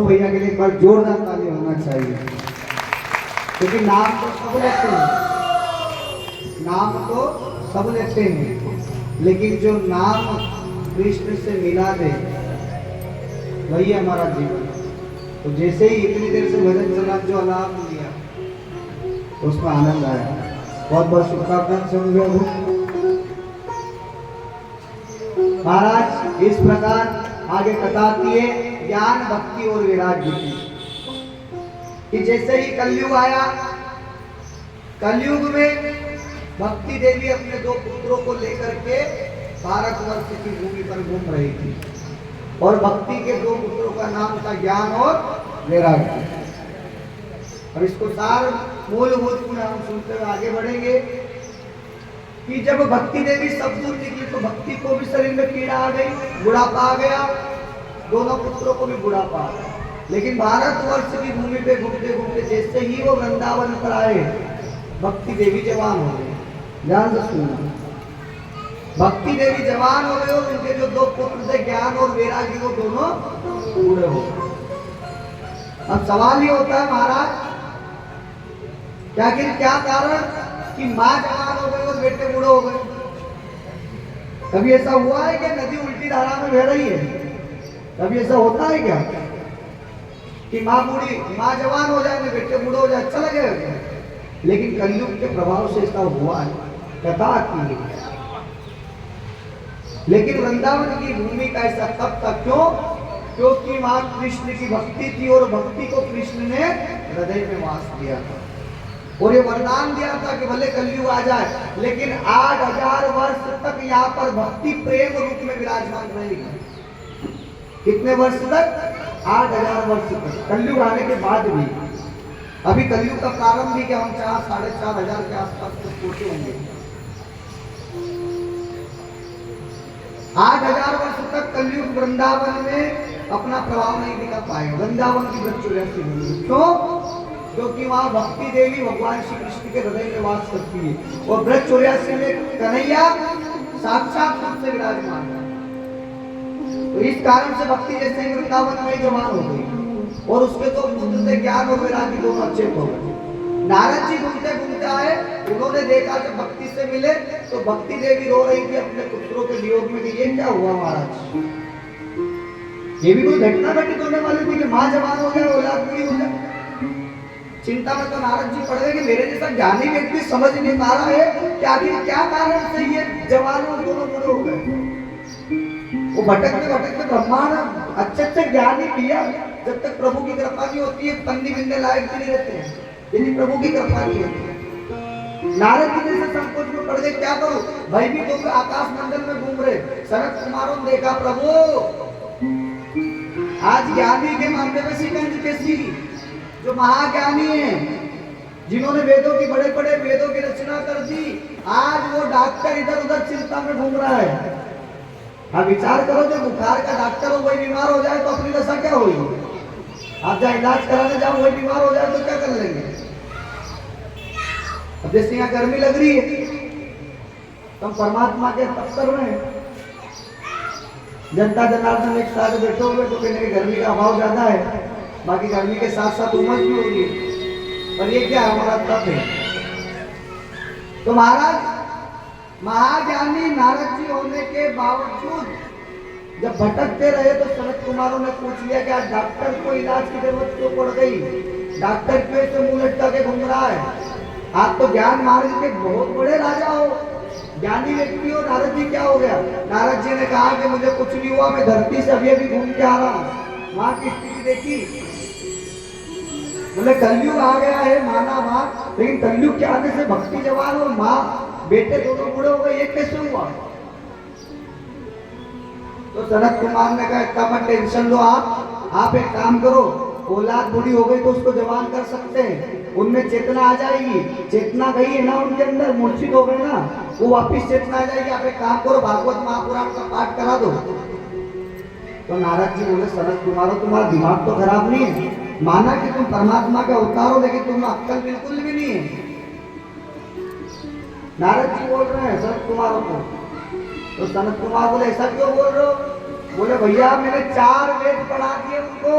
भैया के लिए एक बार जोरदार ताली होना चाहिए, क्योंकि नाम तो सब लेते हैं, नाम तो सब लेते हैं, लेकिन जो नाम कृष्ण से मिला दे वही हमारा जीवन। तो जैसे ही इतनी देर से भजन चला, जो अलार्म लिया उसमें आनंद आया। बहुत बहुत शुभकामनाएं समझो। महाराज इस प्रकार आगे कथा आती है ज्ञान भक्ति और वैराग्य की, कि जैसे ही कलयुग आया, कलयुग में भक्ति देवी अपने दो पुत्रों को लेकर के भारतवर्ष की भूमि पर घूम रही थी, और भक्ति के दो पुत्रों का नाम था ज्ञान और वैराग्य। और इसको सार मूलभूत गुण हम सुनते हुए आगे बढ़ेंगे कि जब भक्ति देवी सब दूर निकली तो भक्ति को भी शरीर में पीड़ा आ गई, बुढ़ापा आ गया, दोनों पुत्रों को भी बुढ़ापा आ गया। लेकिन भारतवर्ष की भूमि पे घूमते घूमते जैसे ही वो वृंदावन पर आए, भक्ति देवी जवान हो गई। ध्यान से सुनना, भक्ति देवी जवान हो गए और उनके जो दो पुत्र थे ज्ञान और वैराग्य, वो दोनों बूढ़े हो गए। अब सवाल ये होता है महाराज, क्या कारण कि माँ जवान हो गई और बेटे बूढ़े हो गए? कभी ऐसा हुआ है कि नदी उल्टी धारा में बह रही है? कभी ऐसा होता है क्या कि माँ जवान हो जाए, बेटे बूढ़े हो जाए? अच्छा लगेगा? लेकिन कलयुग के प्रभाव से ऐसा हुआ है, कथा आती है। लेकिन वृंदावन की भूमि का ऐसा तब तक क्यों? क्योंकि मां कृष्ण की भक्ति थी और भक्ति को कृष्ण ने हृदय में वास दिया था, और ये वरदान दिया था कि भले कलयुग आ जाए लेकिन 8000 वर्ष तक यहाँ पर भक्ति प्रेम रूप में विराजमान रहेगी। कितने वर्ष तक? 8000 वर्ष तक, कलयुग आने के बाद भी। अभी कलयुग का प्रारंभ भी क्या हम 4-4,500 के आसपास तक पहुंचे होंगे। 8000 वर्ष तक कलयुग वृंदावन में अपना प्रभाव नहीं दिखा पाएगा। वृंदावन की ब्रजचर्यासी भूमि, क्यों? क्योंकि वहां भक्ति देवी भगवान श्री कृष्ण के हृदय में वास करती है, और ब्रजचर्यासी में कन्हैया साक्षात रूप से विराजमान है। तो इस कारण से भक्ति जैसे ही वृंदावन में जवान हो गई, और उसके तो पुत्र थे ज्ञान और वैराग्य दोनों अच्छे हो गए। नारद जी घूमते घूमते आए, उन्होंने देखा जब भक्ति से मिले तो भक्ति देवी रो रही थी अपने पुत्रों के वियोग में कि ये क्या हुआ महाराज? ये भी कोई घटना घटित होने वाली थी कि माँ जवान हो गया, औलाद पूरी हो जाए? चिंता में तो नारद जी पड़ गए कि मेरे जैसा ज्ञानी व्यक्ति समझ नहीं पा रहा है कि आखिर क्या कारण से ये जवान और दोनों बूढ़े हो गए। वो भटकते ब्रह्मांड अच्छे ज्ञानी भैया, जब तक प्रभु की कृपा नहीं होती है पंदी बिंदे लायक भी नहीं रहते हैं, यदि प्रभु की कृपा नहीं होती। नारद जी जैसे संकोच में पड़ गए, क्या करूं भाई, भी तो आकाश मंडल में घूम रहे। सनत कुमारों ने देखा प्रभु आज ज्ञानी के मामले में शिकंज कैसी, जो महाज्ञानी है, जिन्होंने वेदों की बड़े बड़े वेदों की रचना कर दी, आज वो डॉक्टर इधर उधर चिंता में घूम रहा है। आप विचार करो, जो बुखार का डॉक्टर हो वही बीमार हो जाए तो अपनी दशा क्या होगी? आप जहाँ इलाज कराने जाओ वही बीमार हो जाए तो क्या कर लेंगे? अब जैसे यहाँ गर्मी लग रही है, तुम परमात्मा के दफ्तर में जनता जनार्दन एक साथ बैठे हुए तो कहने की गर्मी का अभाव ज्यादा है, बाकी गर्मी के साथ साथ उमस भी होगी, और ये क्या हमारा तप है। तो महाराज महाज्ञानी नारद जी होने के बावजूद जब भटकते रहे तो सनत कुमारों ने पूछ लिया कि आज डॉक्टर को इलाज की जरूरत क्यों पड़ गई? डॉक्टर क्यों ऐसे मुंह लटका के घूम रहा है? आप तो ज्ञान मार्ग के बहुत बड़े राजा हो, ज्ञानी व्यक्ति हो, नारद जी क्या हो गया? नारद जी ने कहा कि मुझे कुछ नहीं हुआ, मैं धरती से अभी अभी घूम के आ रहा हूँ। वहां की स्थिति देखी, बोले कलयुग आ गया है, माना बात, लेकिन कलयुग के आने से भक्ति जवान और माँ बेटे दोनों बूढ़े हो गए, ये कैसे हुआ? तो सनत कुमार ने कहा इतना मत टेंशन लो, आप एक काम करो, औलाद बूढ़ी हो गई तो उसको जवान कर सकते हैं, उनमें चेतना आ जाएगी। चेतना गई है ना उनके अंदर, मूर्छित हो गए ना, वो वापिस चेतना आ जाएगी। आप एक काम करो, भागवत महापुराण का पाठ करा दो। तो नारद जी बोले सनत कुमारो तुम्हारा दिमाग तो खराब नहीं है, माना कि तुम परमात्मा का अवतार हो, लेकिन तुम्हें अक्कल बिल्कुल भी नहीं है। नारद जी बोल रहे हैं सनत कुमारों को। तो सनत कुमार बोले ऐसा क्यों बोल रहे हो? बोले भैया मैंने 4 वेद पढ़ा दिए उनको,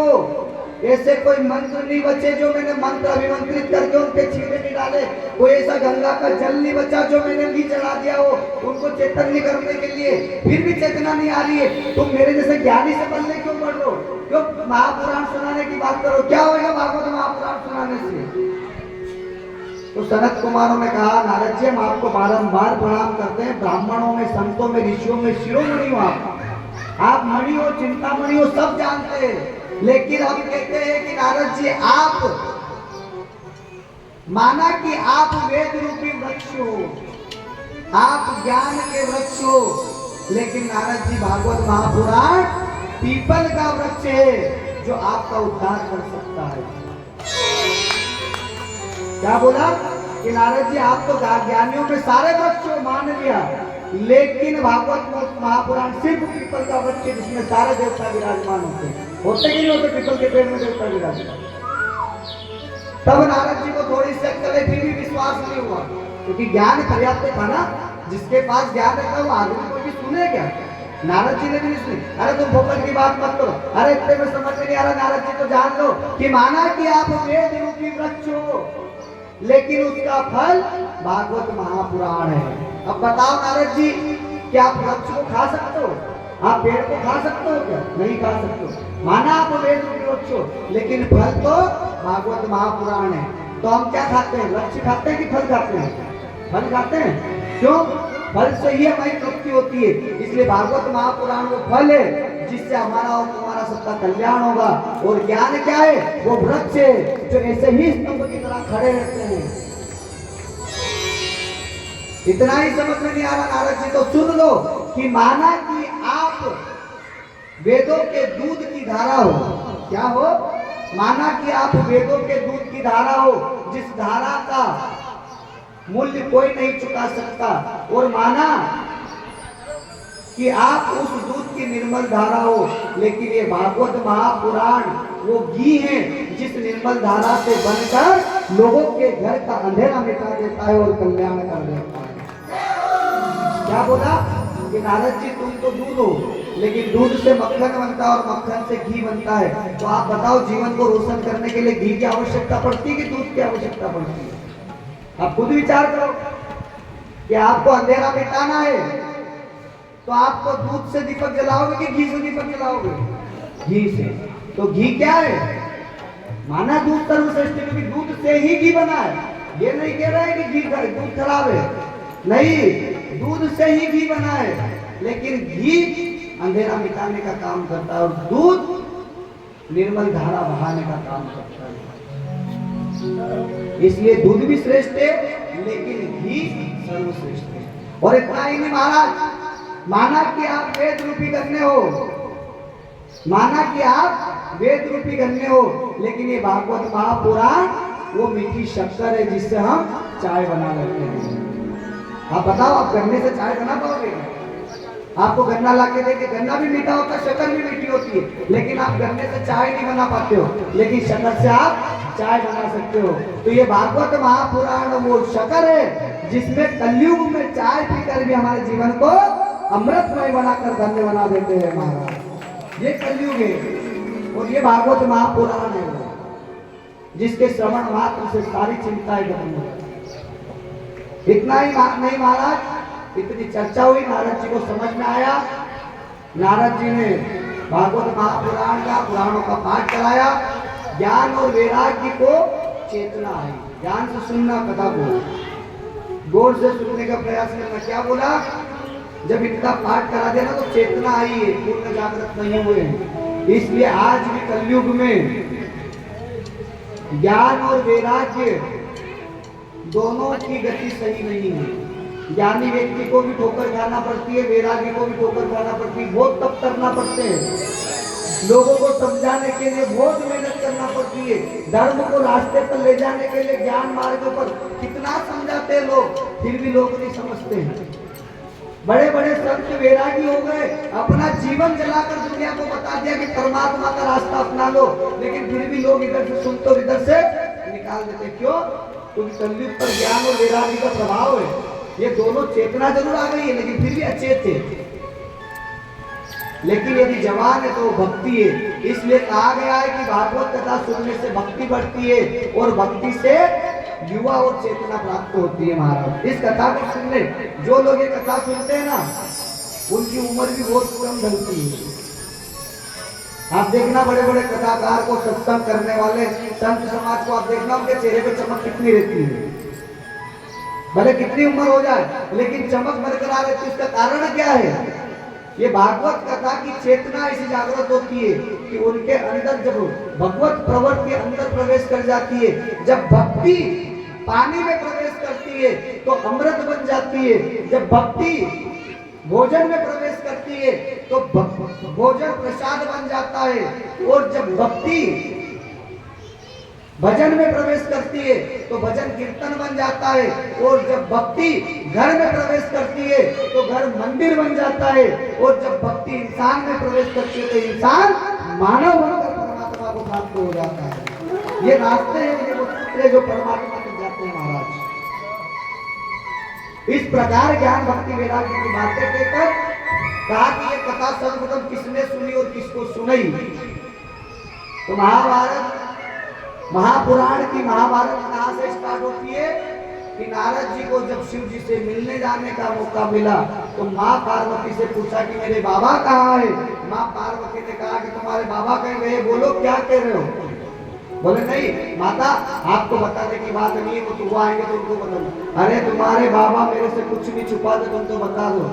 ऐसे कोई मंत्र नहीं बचे जो मैंने मंत्र अभिमंत्रित करके उनके छींटे नहीं डाले। कोई ऐसा गंगा का जल नहीं बचा जो मैंने घी चढ़ा दिया हो उनको चैतन्य करने के लिए, फिर भी चेतना नहीं आ रही है। तुम मेरे जैसे ज्ञानी से पल्ले क्यों पढ़ रहे हो? क्यों महापुराण सुनाने की बात करो? क्या होगा भागवत महापुराण सुनाने से? तो सनत कुमारों ने कहा, नारद जी हम आपको बारंबार प्रणाम करते हैं, ब्राह्मणों में, संतों में, ऋषियों में शिरोमणि हो आप मणि हो, चिंतामणि हो, सब जानते हैं। लेकिन हम कहते हैं कि नारद जी आप माना कि आप वेद रूपी वृक्ष हो, आप ज्ञान के वृक्ष हो, लेकिन नारद जी भागवत महापुराण पीपल का वृक्ष है जो आपका उद्धार कर सकता है। क्या बोला कि नारद जी आप तो ज्ञानियों में सारे वृक्ष हो, मान लिया, लेकिन भागवत महापुराण सिर्फ पीपल का वृक्ष जिसमें सारे देवता विराजमान होते कि नहीं होते? पीपल के पेड़ में देवता विराजमान। तब नारद जी को थोड़ी सी अक्ल फिर भी विश्वास नहीं हुआ, क्योंकि ज्ञान पर्याप्त था ना। जिसके पास ज्ञान रहता है वो आदमी को भी सुने क्या? नारद जी ने भी नहीं सुनी। अरे तुम भोपल की बात मत करो, अरे इतने में समझ में नहीं आ रहा। नारद जी तो जान लो कि माना कि आप वेद रूपी वृक्ष हो, लेकिन उसका फल भागवत महापुराण है। अब बताओ नारद जी, क्या आप वृक्ष को खा सकते हो? आप पेड़ को खा सकते हो क्या? नहीं खा सकते हो। माना आप वेद रूपी वृक्ष हो, लेकिन फल तो भागवत महापुराण है। तो हम क्या खाते हैं? वृक्ष खाते हैं कि फल खाते हैं? फल खाते हैं। क्यों? फल से ही हमारी तृप्ति होती है। इसलिए भागवत महापुराण वो फल है जिससे हमारा और तुम्हारा सबका कल्याण होगा। और ज्ञान क्या है? वो वृक्ष है जो ऐसे ही स्तंभ की तरह खड़े रहते हैं। इतना ही समझ में नहीं आ रहा नारद जी? तो सुन लो कि माना कि आप वेदों के दूध की धारा हो। क्या हो? माना कि आप वेदों के दूध की धारा हो, जिस धारा का मूल्य कोई नहीं चुका सकता। और माना कि आप उस दूध की निर्मल धारा हो, लेकिन ये भागवत महापुराण वो घी है जिस निर्मल धारा से बनकर लोगों के घर का अंधेरा मिटा देता है और कल्याण कर देता है। क्या बोला कि नारद जी तुम तो दूध हो, लेकिन दूध से मक्खन बनता है और मक्खन से घी बनता है। तो आप बताओ जीवन को रोशन करने के लिए घी की आवश्यकता पड़ती है कि दूध की आवश्यकता पड़ती है? आप खुद विचार करो कि आपको अंधेरा मिटाना है तो आपको दूध से दीपक जलाओगे कि घी से दीपक जलाओगे? घी से। तो घी क्या है? माना दूध सर्वश्रेष्ठ, क्योंकि दूध से ही घी बना है। ये नहीं कह रहे कि घी दूध खराब है, नहीं, दूध से ही घी बना है। लेकिन घी अंधेरा मिटाने का काम करता है और दूध निर्मल धारा बहाने का काम करता है। इसलिए दूध भी श्रेष्ठ है, लेकिन घी सर्वश्रेष्ठ है। और इतना ही नहीं महाराज, माना कि आप वेद रूपी गन्ने हो, माना कि आप वेद रूपी गन्ने हो, लेकिन ये भागवत महापुराण वो मीठी शक्कर है जिससे हम चाय बना लेते हैं। आप बताओ, आप गन्ने से चाय बना पाओगे? आपको गन्ना ला के देके, गन्ना भी मीठा होता है, शक्कर भी मीठी होती है, लेकिन आप गन्ने से चाय नहीं बना पाते हो, लेकिन शक्कर से आप चाय बना सकते हो। तो ये भागवत महापुराण वो शक्कर है जिसमें कलयुग में चाय पीकर भी हमारे जीवन को अमृतमय बनाकर धन्य बना देते हैं महाराज। ये कलयुग है और ये भागवत महापुराण है जिसके श्रवण मात्र से सारी चिंताएं खत्म हो जाती। इतना ही नहीं महाराज, इतनी चर्चा हुई, नारद जी को समझ में आया। नारद जी ने भागवत महापुराण का, पुराणों का पाठ कराया। ज्ञान और वैराग्य को चेतना आई। ध्यान से सुनना, कथा को गौर से सुनने का प्रयास करना। क्या बोला? जब इनका पाठ करा दिया ना तो चेतना आई है, पूर्ण जागृत नहीं हुए। इसलिए आज भी कलयुग में ज्ञान और वैराग्य दोनों की गति सही नहीं है। ज्ञानी व्यक्ति को भी ठोकर खाना पड़ती है, वैरागी को भी ठोकर खाना पड़ती है, बहुत तप करना पड़ते हैं, लोगों को समझाने के लिए बहुत मेहनत करना पड़ती है, धर्म को रास्ते पर ले जाने के लिए ज्ञान मार्गों पर कितना समझाते हैं लोग, फिर भी लोग नहीं समझते हैं। बड़े बड़े संत वैरागी हो गए, अपना जीवन जलाकर दुनिया को बता दिया कि परमात्मा का रास्ता अपना लो, लेकिन फिर भी लोग इधर से सुनते और इधर से निकाल देते। क्यों? क्योंकि कलयुग पर ज्ञान और वैरागी का प्रभाव है। ये दोनों चेतना जरूर आ गई है, लेकिन फिर भी अचेत थे। लेकिन यदि जवान है तो वो भक्ति है। इसलिए कहा गया है कि भागवत कथा सुनने से भक्ति बढ़ती है और भक्ति से युवा और चेतना प्राप्त होती है। महाराज इस कथा को सुनने जो लोग ये कथा सुनते हैं ना, उनकी उम्र भी बहुत कम ढलती है। आप देखना बड़े बड़े कथाकार को, सत्संग करने वाले संत समाज को आप देखना, उनके चेहरे पे चमक कितनी रहती है। भले कितनी उम्र हो जाए लेकिन चमक बरकरार रहती है। उसका कारण क्या है? ये भागवत कथा की चेतना ऐसी जागृत होती है कि उनके अंदर जब भगवत प्रवृत्ति अंदर प्रवेश कर जाती है, जब भक्ति पानी में प्रवेश करती है तो अमृत बन जाती है, जब भक्ति भोजन में प्रवेश करती है तो भोजन प्रसाद बन जाता है, और जब भक्ति भजन में प्रवेश करती है तो भजन कीर्तन बन जाता है, और जब भक्ति घर में प्रवेश करती है तो घर मंदिर बन जाता है, और जब भक्ति इंसान में प्रवेश करती है तो इंसान मानव बनकर परमात्मा को प्राप्त हो जाता है। ये रास्ते हैं, ये वो जो परमात्मा तक जाते हैं। महाराज इस प्रकार ज्ञान भक्ति वैराग्य की बातें कहकर कहा कि ये कथा सर्वप्रथम किसने सुनी और किसको सुनाई? तो महाभारत महापुराण की महाभारत कहां से स्टार्ट होती है कि नारद जी को जब शिव जी से मिलने जाने का मौका मिला तो माँ पार्वती से पूछा कि मेरे बाबा कहाँ है? माँ पार्वती ने कहा कि तुम्हारे बाबा कहीं गए, बोलो क्या कह रहे हो? बोले नहीं माता, आपको बताने की बात नहीं है, वो आएंगे तो उनको बता दो। अरे तुम्हारे बाबा मेरे से कुछ नहीं छुपाते, तुम तो बता दो।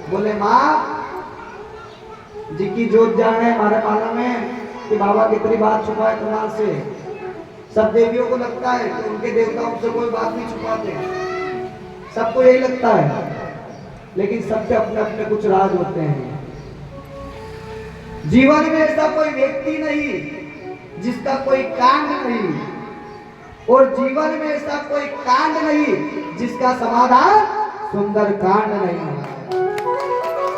बोले माँ जी की जोत जाने हमारे मालूम है कि बाबा कितनी बात छुपाए तुम्हारे से। सब देवियों को लगता है कि उनके देवताओं से कोई बात नहीं छुपाते, सबको यही लगता है, लेकिन सबके अपने अपने कुछ राज होते हैं। जीवन में ऐसा कोई व्यक्ति नहीं जिसका कोई कांड नहीं, और जीवन में ऐसा कोई कांड नहीं जिसका समाधान सुंदर कांड नहीं।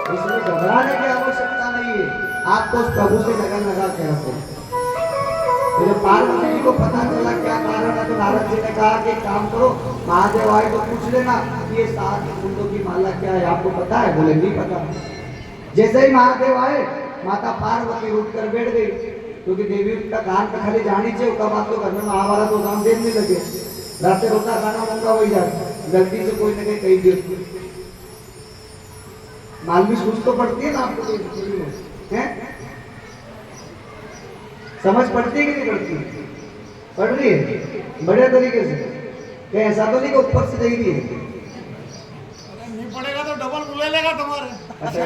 इसमें घबराने की आवश्यकता नहीं है, आपको उस प्रभु से लगन लगा के रखो। तो जब पार्वती जी को पता चला क्या कारण है तो नारद जी ने कहा कि काम करो, महादेव आए तो पूछ लेना कि ये 7 फूलों की माला क्या है, आपको पता है? बोले नहीं पता। जैसे ही महादेव आए माता पार्वती उठ कर बैठ गई, क्योंकि देवी का गान का खाली जानी चाहिए, कब आप तो घर में महाभारत हो काम देखने लगे, रास्ते रोता गाना मंगा हो जाए, गलती से कोई न कहीं कही दियो। मालवी सूझ तो पड़ती है ना आपको, है समझ पड़ती है कि नहीं पड़ती? पढ़ रही है बढ़िया तरीके से, क्या ऐसा तो नहीं कि ऊपर से दे दिए? नहीं पड़ेगा तो डबल बुला लेगा तुम्हारे। अच्छा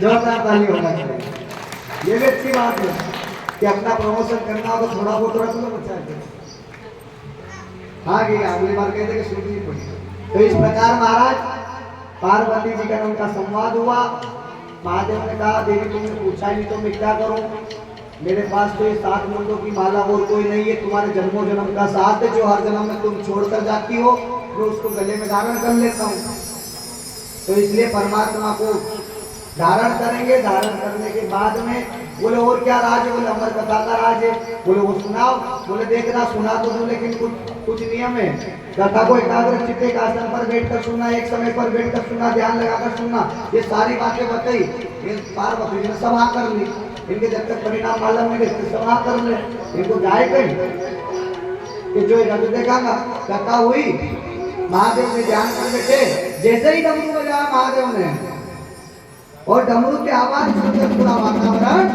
जोरदार ताली होना चाहिए। ये भी अच्छी बात है कि अपना प्रमोशन करना हो तो थोड़ा बहुत रख लो बच्चा के। हाँ कि अगली बार कहते कि सूझ नहीं पड़ी। तो इस प्रकार महाराज पार्वती जी का उनका संवाद हुआ। महादेव ने कहा देवी तुमने पूछा ही नहीं तो मैं क्या करूं, मेरे पास तो ये 7 मुंडों की माला और कोई नहीं है, तुम्हारे जन्मों जन्म का साथ है, जो हर जन्म में तुम छोड़कर जाती हो मैं उसको गले में धारण कर लेता हूँ। तो इसलिए परमात्मा को धारण करेंगे, धारण करने के बाद में बोले और क्या राज है? बोले अमर कथा का राज है। बोले वो सुनाओ। बोले देखना सुना तो दूं लेकिन कुछ नियम है। कथा को एकाग्र चित्त एक आसन पर बैठकर सुनना, एक समय पर बैठकर सुनना, ध्यान लगाकर सुनना, ये सारी बातें बताई। ये पार्वती ने सभा कर ली, इनके जब तक परिणाम मालूम नहीं थे सभा कर ले, इनको जाए कहीं कि जो देखा ना कथा हुई, महादेव ने ध्यान कर बैठे। जैसे ही डमरू बजाया महादेव ने और डमरू की आवाज सुनकर पूरा वातावरण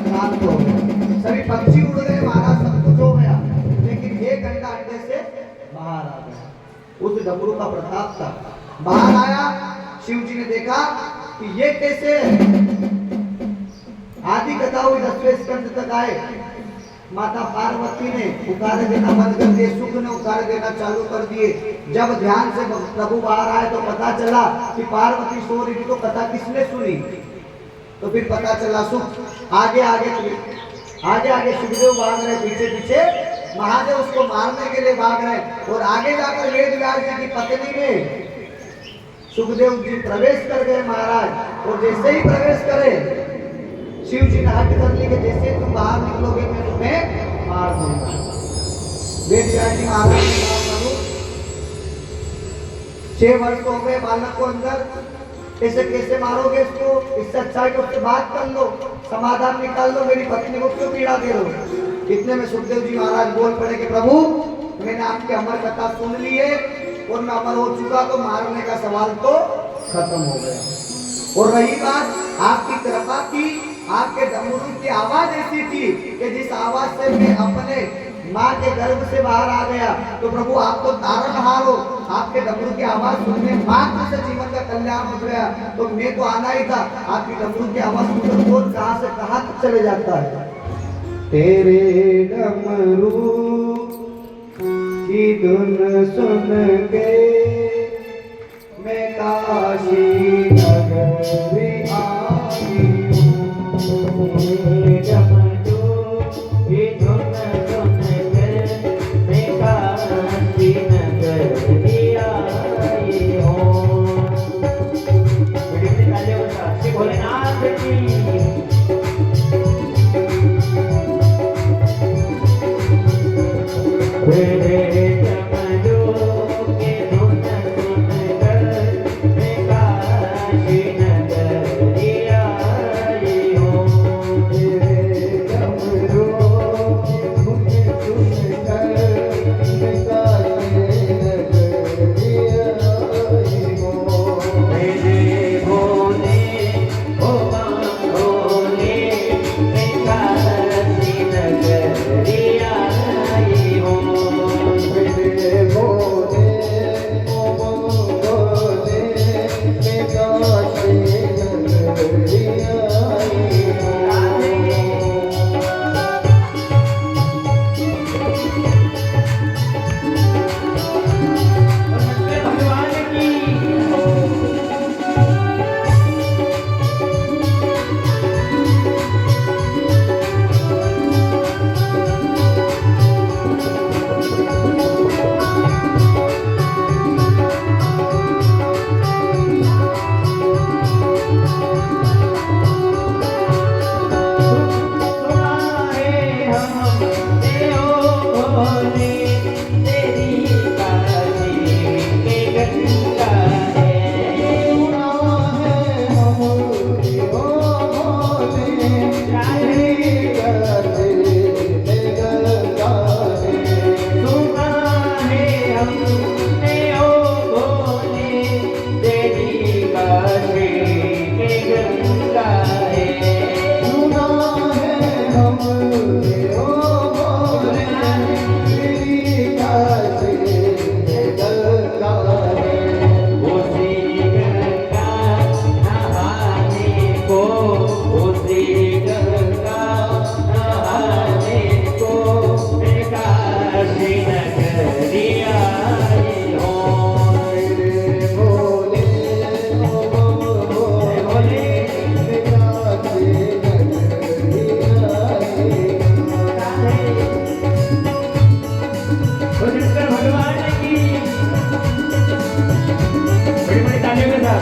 शांत हो गया, सभी पक्षी उड़ गए, महाराज सब कुछ हो गया, लेकिन 1 घंटा अंडे से बाहर आ गया। उस डमरू का प्रताप था। बाहर आया, शिव जी ने देखा कि ये कैसे आदि कथा हुई 10वें स्कंद तक आए। माता पार्वती ने उतार देना बंद कर दिए, सुख ने उतार देना चालू कर दिए। जब ध्यान से प्रभु बाहर आए तो पता चला कि पार्वती सो रही थी, तो कथा किसने सुनी? तो फिर पता चला सुख आगे आगे सुखदेव भाग रहे, पीछे पीछे महादेव उसको मारने के लिए भाग रहे, और आगे जाकर वेद व्यास जी की पत्नी में सुखदेव जी प्रवेश कर गए महाराज। और जैसे ही प्रवेश करे शिव जी ने हट कर ली कि जैसे तुम बाहर निकलोगे मैं तुम्हें मार दूंगा। वेद व्यास जी महाराज ने कहा प्रभु 6 वर्ष हो गए बालक को अंदर, ऐसे कैसे मारोगे इसको? इससे अच्छा है कि उससे बात कर लो, समाधान निकाल लो, मेरी पत्नी को क्यों पीड़ा दे रहे हो? इतने में सुखदेव जी महाराज बोल पड़े कि प्रभु मैंने आपकी अमर कथा सुन ली है और मैं अमर हो चुका, तो मारने का सवाल तो खत्म हो गया। और रही बात आपकी कृपा की, आपके डमरू की आवाज ऐसी थी कि जिस आवाज से मैं अपने माँ के गर्भ से बाहर आ गया, तो प्रभु आप तो तारनहार हो, आपके डमरू की आवाज सुनने मात्र से जीवन का कल्याण हो गया, तो मैं तो आना ही था। आपकी डमरू की आवाज सुनकर कौन कहां से कहां तक चले जाता है। तेरे डमरू की धुन सुन के मैं काशी नगरी आई हूँ। तेरे डमरू की धुन सुन के मैं काशी नगरी आई हूँ। श्री भोलेनाथ की तेरे डमरू की धुन सुन कर मैं काशी नगरी आई हूँ। तेरे डमरू की धुन सुन कर मैं काशी नगरी आई हूँ। मेरे भोले ओ भोले मैं काशी नगरी आई हूँ। मेरे भोले ओ भोले मैं काशी नगरी आई हूँ। भगवान की सुना है हमने ओ भोले तेरी काशी के गंगा है। सुना है हमने ओ भोले तेरी काशी गंगा है। सुना है हमने ओ भोले तेरी काशी के गंगा है। सुना है हमने ओ भोले तेरी काशी गंगा है। उसी गंगा नहाने को, उसी गंगा नहाने को मैं काशी नगरी आई हूँ। तेरे भोले ओ भोले काशी नगरी आई शंकर भगवान की बड़ी बड़ी तालियों के साथ